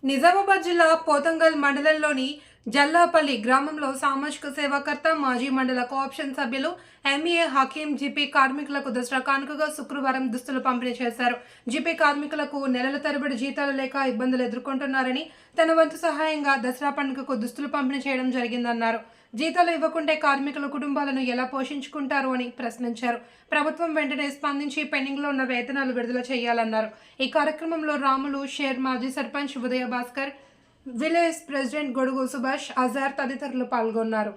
నిజామాబాద్ జిల్లా పోతంగల్ మండలంలోని జల్లాపల్లి గ్రామంలో సామాజిక సేవాకర్త మాజీ మండల కోఆప్షన్ సభ్యులు ఎంఏ హకీం జీపీ కార్మికులకు దసరా కానుకగా శుక్రవారం దుస్తులు పంపిణీ చేశారు. జీపీ కార్మికులకు నెలల తరబడి జీతాలు లేక ఇబ్బందులు ఎదుర్కొంటున్నారని తన వంతు సహాయంగా దసరా పండుగకు దుస్తులు పంపిణీ చేయడం జరిగిందన్నారు. జీతాలు ఇవ్వకుంటే కార్మికుల కుటుంబాలను ఎలా పోషించుకుంటారు అని ప్రశ్నించారు. ప్రభుత్వం వెంటనే స్పందించి పెండింగ్లో ఉన్న వేతనాలు విడుదల చేయాలన్నారు. ఈ కార్యక్రమంలో రాములు, షేర్, మాజీ సర్పంచ్ ఉదయ భాస్కర్, విలేజ్ ప్రెసిడెంట్ గొడుగు సుభాష్, అజార్ తదితరులు పాల్గొన్నారు.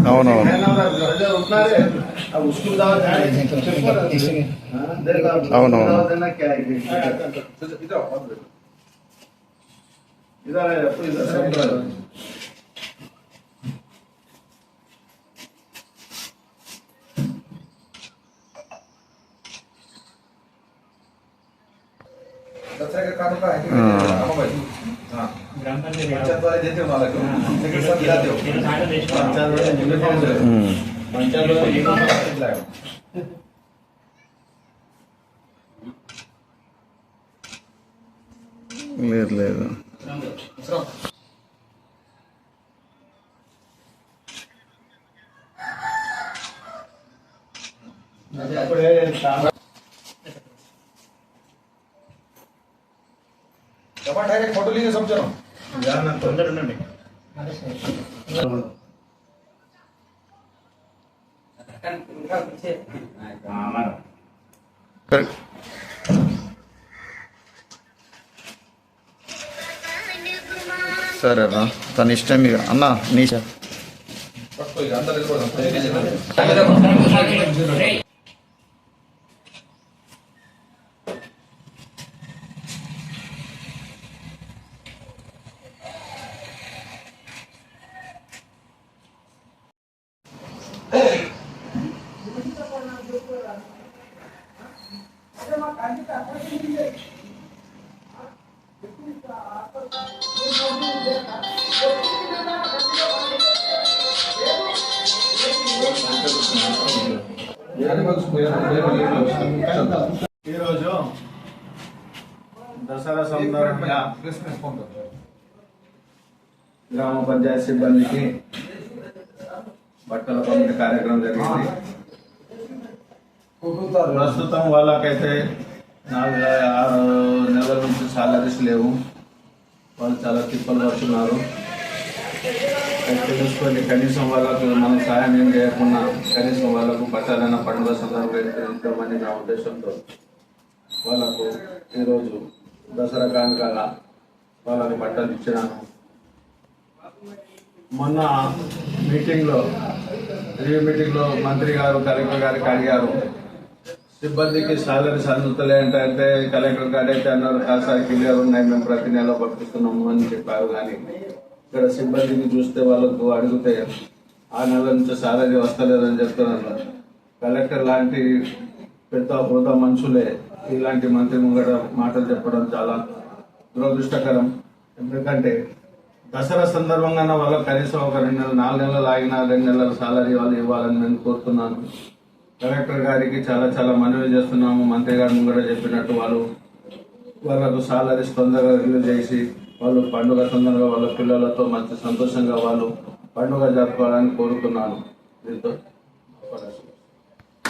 అవునవును లేదు లేదు डायरेक्ट फोटो लीजिए सब जनो సరే అన్న తన ఇష్టం ఇక అన్న నీచా ఈరోజు దసరా సందర్భంగా గ్రామ పంచాయతీ సిబ్బందికి బట్టల పంపిణీ కార్యక్రమం జరిగింది. ప్రస్తుతం వాళ్ళకైతే 4-6 నెలల నుంచి సాలరీస్ లేవు. వాళ్ళు చాలా తిప్పలు పడుతున్నారు. తెలుసుకొని కనీసం వాళ్ళకు మనం సహాయం ఏం చేయకుండా కనీసం వాళ్ళకు బట్టాలైన పండుగ సందర్భంగా నా ఉద్దేశంతో వాళ్ళకు ఈరోజు దసరా కానుకగా వాళ్ళకు బట్టలు ఇచ్చినాను. మొన్న మీటింగ్లో రివ్యూ మీటింగ్లో మంత్రి గారు కలెక్టర్ గారికి అడిగారు, సిబ్బందికి సాలరీస్ అందుతలే అంటే కలెక్టర్ గారు అయితే అన్నారు కాసారి క్లియర్ ఉన్నాయి, మేము ప్రతి నెల పట్టుకుతున్నాము అని చెప్పారు. కానీ ఇక్కడ సిబ్బందికి చూస్తే వాళ్ళకు అడిగితే ఆ నెల నుంచి సాలరీ వస్తలేదని చెప్తున్నారు. కలెక్టర్ లాంటి పెద్ద హోదా మనుషులే ఇలాంటి మంత్రి ముంగట మాటలు చెప్పడం చాలా దురదృష్టకరం. ఎందుకంటే దసరా సందర్భంగా వాళ్ళకి కనీసం ఒక 2 నెలలు 4 నెలలు ఆగినా 2 నెలల సాలరీ వాళ్ళు ఇవ్వాలని నేను కోరుతున్నాను. కలెక్టర్ గారికి చాలా మనవి చేస్తున్నాము. మంత్రి గారు ముంగట చెప్పినట్టు వాళ్ళకు సాలరీస్ తొందరగా రిలీజ్ చేసి వాళ్ళు పండుగ సందర్భంగా వాళ్ళ పిల్లలతో మంచి సంతోషంగా వాళ్ళు పండుగ జరుపుకోవాలని కోరుతున్నాను. దీంతో